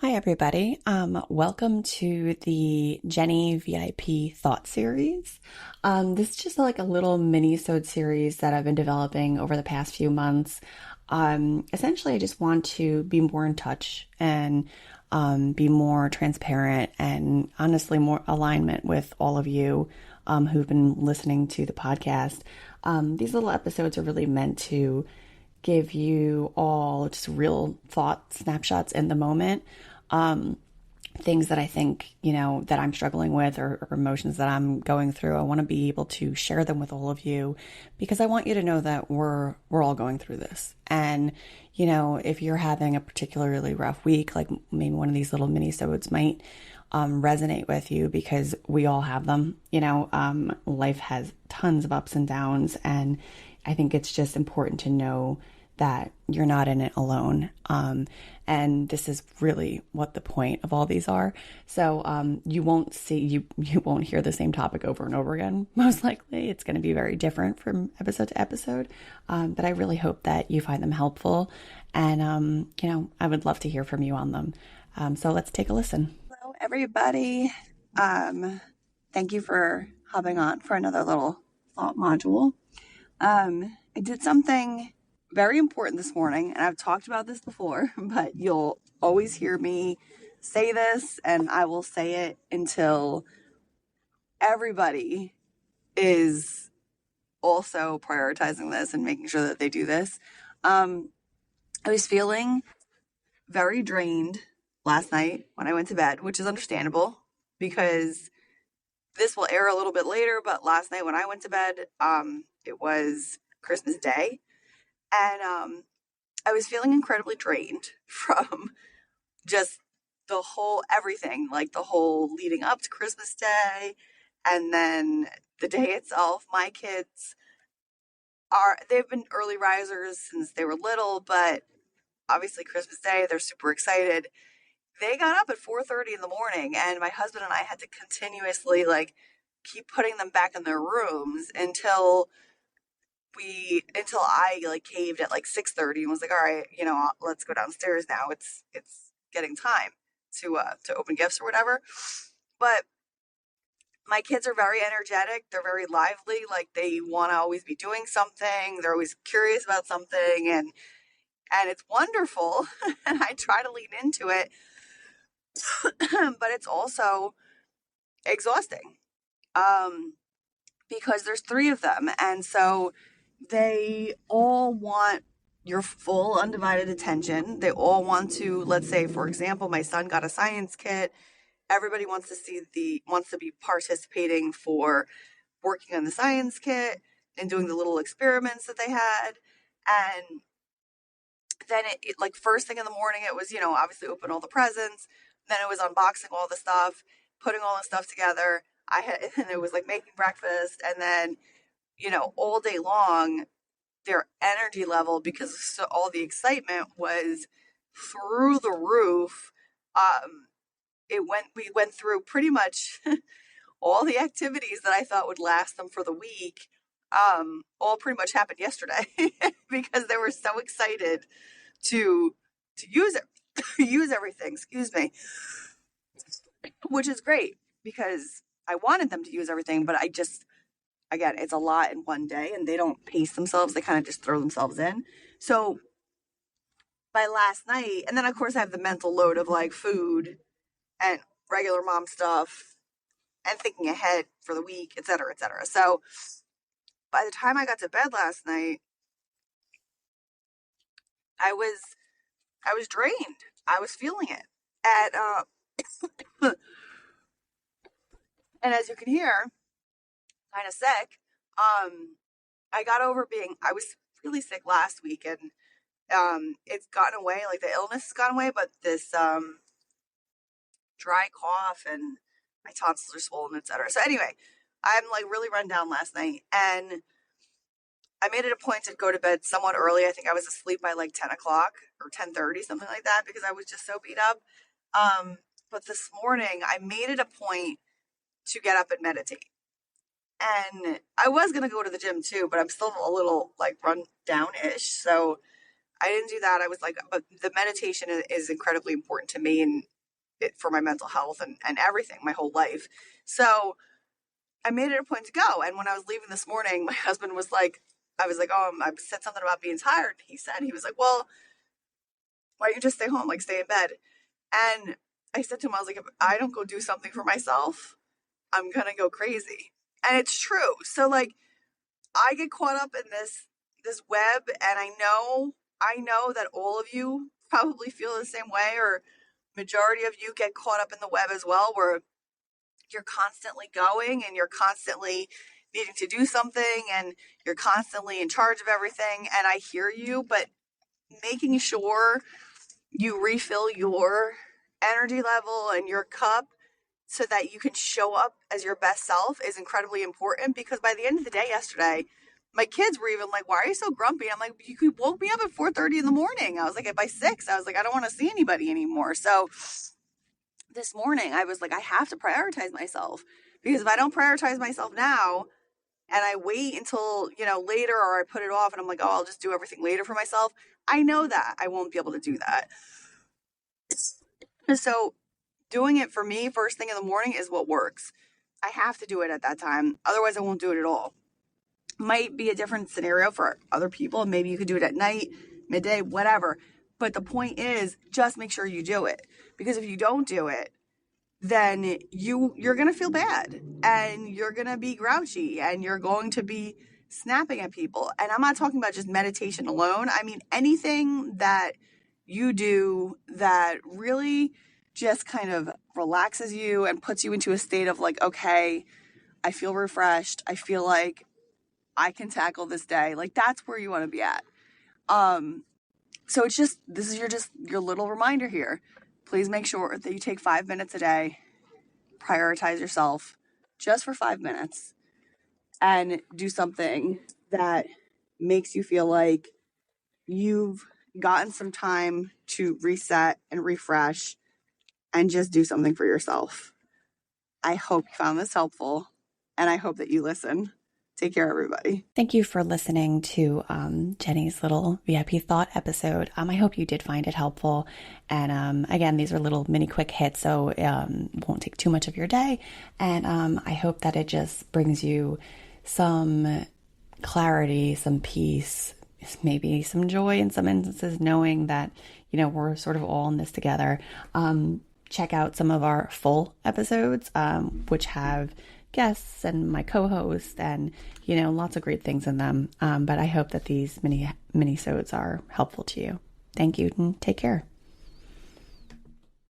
Hi, everybody. Welcome to the Jenny VIP Thought Series. This is just like a little mini-sode series that I've been developing over the past few months. Essentially, I just want to be more in touch and be more transparent and honestly more alignment with all of you who've been listening to the podcast. These little episodes are really meant to give you all just real thought snapshots in the moment. Um, Things that I think, that I'm struggling with or emotions that I'm going through. I want to be able to share them with all of you because I want you to know that we're all going through this. And, if you're having a particularly rough week, like maybe one of these little mini-sodes might resonate with you because we all have them. Life has tons of ups and downs, and I think it's just important to know that you're not in it alone. And this is really what the point of all these are. So you won't hear the same topic over and over again. Most likely, it's going to be very different from episode to episode. But I really hope that you find them helpful, and I would love to hear from you on them. So let's take a listen. Hello, everybody. Um, Thank you for hopping on for another little thought module. I did something very important this morning, and I've talked about this before, but you'll always hear me say this, and I will say it until everybody is also prioritizing this and making sure that they do this. I was feeling very drained last night when I went to bed, which is understandable because this will air a little bit later, but last night when I went to bed, it was Christmas Day. And I was feeling incredibly drained from just the whole everything, like the whole leading up to Christmas Day and then the day itself. My kids they've been early risers since they were little, but obviously Christmas Day, they're super excited. They got up at 4:30 in the morning, and my husband and I had to continuously like keep putting them back in their rooms until I like caved at like 6:30 and was like, all right, let's go downstairs now. It's getting time to open gifts or whatever. But my kids are very energetic. They're very lively. Like they want to always be doing something. They're always curious about something, and it's wonderful. And I try to lean into it, but it's also exhausting. Um, because there's three of them, and so they all want your full undivided attention. They all want to, let's say, for example, my son got a science kit. Everybody wants to be participating for working on the science kit and doing the little experiments that they had. And then it like first thing in the morning, it was, obviously open all the presents. Then it was unboxing all the stuff, putting all the stuff together. And it was like making breakfast. And then, all day long, their energy level, because all the excitement was through the roof. We went through pretty much all the activities that I thought would last them for the week. All pretty much happened yesterday because they were so excited to use it, use everything. Excuse me, which is great because I wanted them to use everything, but again, it's a lot in one day, and they don't pace themselves. They kind of just throw themselves in. So by last night, and then of course I have the mental load of like food and regular mom stuff and thinking ahead for the week, et cetera, et cetera. So by the time I got to bed last night, I was I was drained. I was feeling it. And and as you can hear, kind of sick. I got over I was really sick last week, and it's gotten away, like the illness has gone away, but this dry cough and my tonsils are swollen, etc. So anyway, I'm like really run down last night, and I made it a point to go to bed somewhat early. I think I was asleep by like 10 o'clock or 10:30, something like that, because I was just so beat up. But this morning I made it a point to get up and meditate. And I was gonna go to the gym too, but I'm still a little like run down ish. So I didn't do that. I was like, but the meditation is incredibly important to me and for my mental health and everything, my whole life. So I made it a point to go. And when I was leaving this morning, my husband was like, I was like, oh, I said something about being tired. He was like, well, why don't you just stay home, like stay in bed? And I said to him, I was like, if I don't go do something for myself, I'm going to go crazy. And it's true. So like, I get caught up in this web, and I know that all of you probably feel the same way, or majority of you get caught up in the web as well, where you're constantly going and you're constantly needing to do something and you're constantly in charge of everything. And I hear you, but making sure you refill your energy level and your cup so that you can show up as your best self is incredibly important, because by the end of the day yesterday, my kids were even like, why are you so grumpy? I'm like, you woke me up at 4:30 in the morning. I was like, by 6, I was like, I don't want to see anybody anymore. So this morning I was like, I have to prioritize myself, because if I don't prioritize myself now and I wait until, later, or I put it off and I'm like, oh, I'll just do everything later for myself, I know that I won't be able to do that. So doing it for me first thing in the morning is what works. I have to do it at that time. Otherwise, I won't do it at all. Might be a different scenario for other people. Maybe you could do it at night, midday, whatever. But the point is, just make sure you do it. Because if you don't do it, then you're going to feel bad and you're going to be grouchy and you're going to be snapping at people. And I'm not talking about just meditation alone. I mean, anything that you do that really just kind of relaxes you and puts you into a state of like, okay, I feel refreshed. I feel like I can tackle this day. Like, that's where you want to be at. So it's just, this is your little reminder here. Please make sure that you take 5 minutes a day, prioritize yourself just for 5 minutes, and do something that makes you feel like you've gotten some time to reset and refresh and just do something for yourself. I hope you found this helpful, and I hope that you listen. Take care, everybody. Thank you for listening to Jenny's little VIP thought episode. I hope you did find it helpful. And again, these are little mini quick hits, so it won't take too much of your day. And I hope that it just brings you some clarity, some peace, maybe some joy in some instances, knowing that, we're sort of all in this together. Check out some of our full episodes, which have guests and my co-host and, lots of great things in them. But I hope that these mini-sodes are helpful to you. Thank you and take care.